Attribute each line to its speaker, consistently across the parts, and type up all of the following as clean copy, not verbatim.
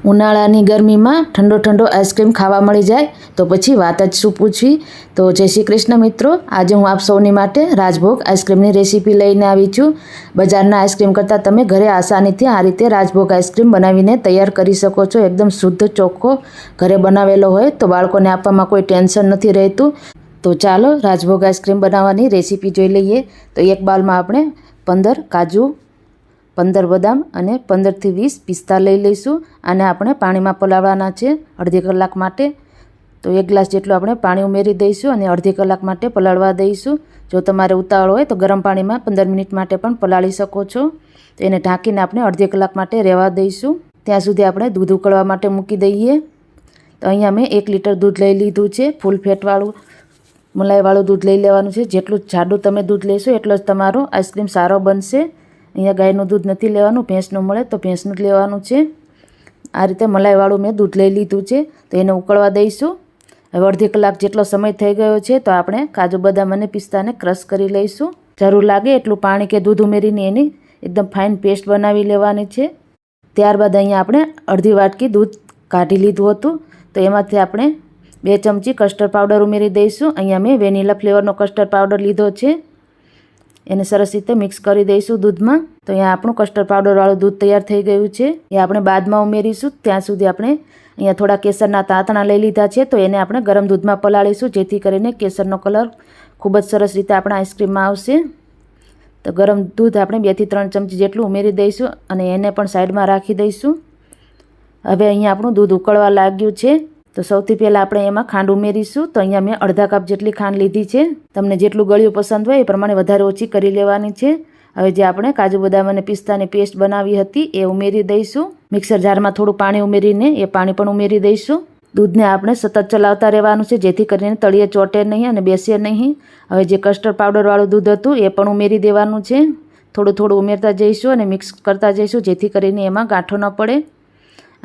Speaker 1: ઉનાળાની ગરમીમાં ઠંડો ઠંડો આઈસ્ક્રીમ ખાવા મળી જાય તો પછી વાત જ શું પૂછવી। તો જય શ્રી કૃષ્ણ મિત્રો, આજે હું આપ સૌની માટે રાજભોગ આઈસ્ક્રીમની રેસીપી લઈને આવી છું। બજારના આઈસ્ક્રીમ કરતાં તમે ઘરે આસાનીથી આ રીતે રાજભોગ આઈસ્ક્રીમ બનાવીને તૈયાર કરી શકો છો। એકદમ શુદ્ધ ચોખ્ખો ઘરે બનાવેલો હોય તો બાળકોને આપવામાં કોઈ ટેન્શન નથી રહેતું। તો ચાલો રાજભોગ આઈસ્ક્રીમ બનાવવાની રેસીપી જોઈ લઈએ। તો એક બાઉલમાં આપણે 15 કાજુ, 15 બદામ અને 15 થી 20 પિસ્તા લઈ લઈશું। આને આપણે પાણીમાં પલાળવાના છે અડધી કલાક માટે। તો 1 ગ્લાસ જેટલું આપણે પાણી ઉમેરી દઈશું અને અડધી કલાક માટે પલાળવા દઈશું। જો તમારે ઉતાવળ હોય તો ગરમ પાણીમાં 15 મિનિટ માટે પણ પલાળી શકો છો। તો એને ઢાંકીને આપણે અડધી કલાક માટે રહેવા દઈશું। ત્યાં સુધી આપણે દૂધ ઉકળવા માટે મૂકી દઈએ। તો અહીંયા મેં 1 લીટર દૂધ લઈ લીધું છે। ફૂલ ફેટવાળું મલાઈવાળું દૂધ લઈ લેવાનું છે। જેટલું જાડું તમે દૂધ લેશો એટલો જ તમારો આઈસ્ક્રીમ સારો બનશે। અહીંયા ગાયનું દૂધ નથી લેવાનું, ભેંસનું મળે તો ભેંસનું જ લેવાનું છે। આ રીતે મલાઈવાળું મેં દૂધ લઈ લીધું છે। તો એને ઉકળવા દઈશું। હવે અડધી કલાક જેટલો સમય થઈ ગયો છે તો આપણે કાજુ બદામ અને પિસ્તાને ક્રશ કરી લઈશું। જરૂર લાગે એટલું પાણી કે દૂધ ઉમેરીને એની એકદમ ફાઇન પેસ્ટ બનાવી લેવાની છે। ત્યારબાદ અહીંયા આપણે અડધી વાટકી દૂધ કાઢી લીધું હતું। તો એમાંથી આપણે 2 ચમચી કસ્ટર્ડ પાવડર ઉમેરી દઈશું। અહીંયા મેં વેનીલા ફ્લેવરનો કસ્ટર્ડ પાવડર લીધો છે। એને સરસ રીતે મિક્સ કરી દઈશું દૂધમાં। તો અહીંયા આપણું કસ્ટર્ડ પાવડરવાળું દૂધ તૈયાર થઈ ગયું છે। એ આપણે બાદમાં ઉમેરીશું। ત્યાં સુધી આપણે અહીંયા થોડા કેસરના તાંતણા લઈ લીધા છે। તો એને આપણે ગરમ દૂધમાં પલાળીશું જેથી કરીને કેસરનો કલર ખૂબ જ સરસ રીતે આપણા આઈસ્ક્રીમમાં આવશે। તો ગરમ દૂધ આપણે 2 થી 3 ચમચી જેટલું ઉમેરી દઈશું અને એને પણ સાઈડમાં રાખી દઈશું। હવે અહીંયા આપણું દૂધ ઉકળવા લાગ્યું છે। તો સૌથી પહેલાં આપણે એમાં ખાંડ ઉમેરીશું। તો અહીંયા મેં અડધા કપ જેટલી ખાંડ લીધી છે। તમને જેટલું ગળ્યું પસંદ હોય એ પ્રમાણે વધારે ઓછી કરી લેવાની છે। હવે જે આપણે કાજુ બદામ અને પિસ્તાની પેસ્ટ બનાવી હતી એ ઉમેરી દઈશું। મિક્સર જારમાં થોડું પાણી ઉમેરીને એ પાણી પણ ઉમેરી દઈશું। દૂધને આપણે સતત ચલાવતા રહેવાનું છે જેથી કરીને તળિયે ચોટે નહીં અને બેસે નહીં। હવે જે કસ્ટર્ડ પાવડરવાળું દૂધ હતું એ પણ ઉમેરી દેવાનું છે। થોડું થોડું ઉમેરતા જઈશું અને મિક્સ કરતા જઈશું જેથી કરીને એમાં ગાંઠો ન પડે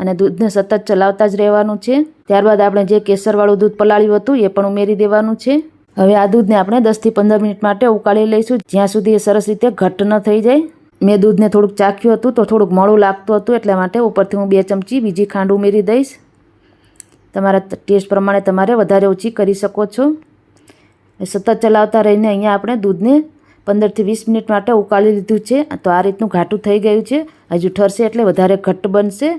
Speaker 1: અને દૂધને સતત ચલાવતા જ રહેવાનું છે। ત્યારબાદ આપણે જે કેસરવાળું દૂધ પલાળ્યું હતું એ પણ ઉમેરી દેવાનું છે। હવે આ દૂધને આપણે 10 થી 15 મિનિટ માટે ઉકાળી લઈશું જ્યાં સુધી એ સરસ રીતે ઘટ્ટ ન થઈ જાય। મેં દૂધને થોડુંક ચાખ્યું હતું તો થોડુંક મોળું લાગતું હતું એટલા માટે ઉપરથી હું 2 ચમચી બીજી ખાંડ ઉમેરી દઈશ। તમારા ટેસ્ટ પ્રમાણે તમારે વધારે ઓછી કરી શકો છો। સતત ચલાવતા રહીને અહીંયા આપણે દૂધને 15 થી 20 મિનિટ માટે ઉકાળી લીધું છે। તો આ રીતનું ઘાટું થઈ ગયું છે। હજુ ઠરશે એટલે વધારે ઘટ્ટ બનશે।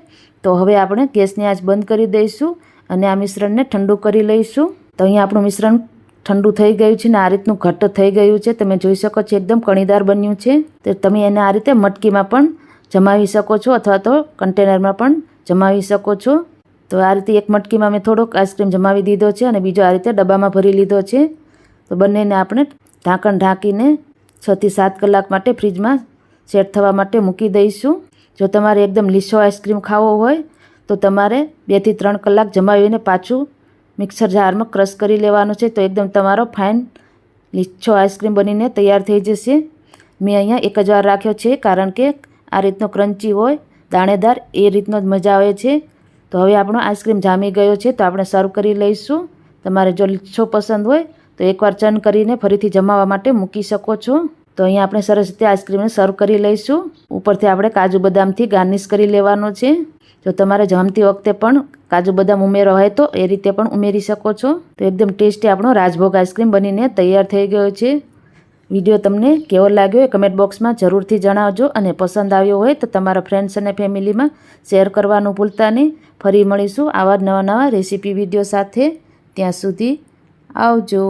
Speaker 1: તો હવે આપણે ગેસની આંચ બંધ કરી દઈશું અને આ મિશ્રણને ઠંડુ કરી લઈશું। તો અહીંયા આપણું મિશ્રણ ઠંડુ થઈ ગયું છે ને આ રીતનું ઘટ્ટ થઈ ગયું છે। તમે જોઈ શકો છો એકદમ કણીદાર બન્યું છે। તો તમે એને આ રીતે મટકીમાં પણ જમાવી શકો છો અથવા તો કન્ટેનરમાં પણ જમાવી શકો છો। તો આ રીતે એક મટકીમાં મેં થોડોક આઈસ્ક્રીમ જમાવી દીધો છે અને બીજો આ રીતે ડબ્બામાં ભરી લીધો છે। તો બંનેને આપણે ઢાંકણ ઢાંકીને 6 થી 7 કલાક માટે ફ્રીજમાં સેટ થવા માટે મૂકી દઈશું। જો તમારે એકદમ લીસો આઈસ્ક્રીમ ખાવો હોય તો તમારે 2 થી 3 કલાક જમાવીને પાછું મિક્સર જારમાં ક્રશ કરી લેવાનું છે। તો એકદમ તમારો ફાઇન લીસો આઈસ્ક્રીમ બનીને તૈયાર થઈ જશે। મેં અહીંયા 1 જ વાર રાખ્યો છે કારણ કે આ રીતનો ક્રન્ચી હોય દાણેદાર એ રીતનો જ મજા આવે છે। તો હવે આપણો આઈસ્ક્રીમ જામી ગયો છે। તો આપણે સર્વ કરી લઈશું। તમારે જો લીસો પસંદ હોય તો એકવાર ચર્ન કરીને ફરીથી જમાવવા માટે મૂકી શકો છો। તો અહીંયા આપણે સરસ રીતે આઈસ્ક્રીમને સર્વ કરી લઈશું। ઉપરથી આપણે કાજુ બદામથી ગાર્નિશ કરી લેવાનો છે। જો તમારે જમતી વખતે પણ કાજુ બદામ ઉમેરવા હોય તો એ રીતે પણ ઉમેરી શકો છો। તો એકદમ ટેસ્ટી આપણો રાજભોગ આઈસ્ક્રીમ બનીને તૈયાર થઈ ગયો છે। વિડીયો તમને કેવો લાગ્યો એ કમેન્ટ બોક્સમાં જરૂરથી જણાવજો અને પસંદ આવ્યો હોય તો તમારા ફ્રેન્ડ્સ અને ફેમિલીમાં શેર કરવાનું ભૂલતા નહીં। ફરી મળીશું આવા નવા રેસીપી વિડીયો સાથે। ત્યાં સુધી આવજો।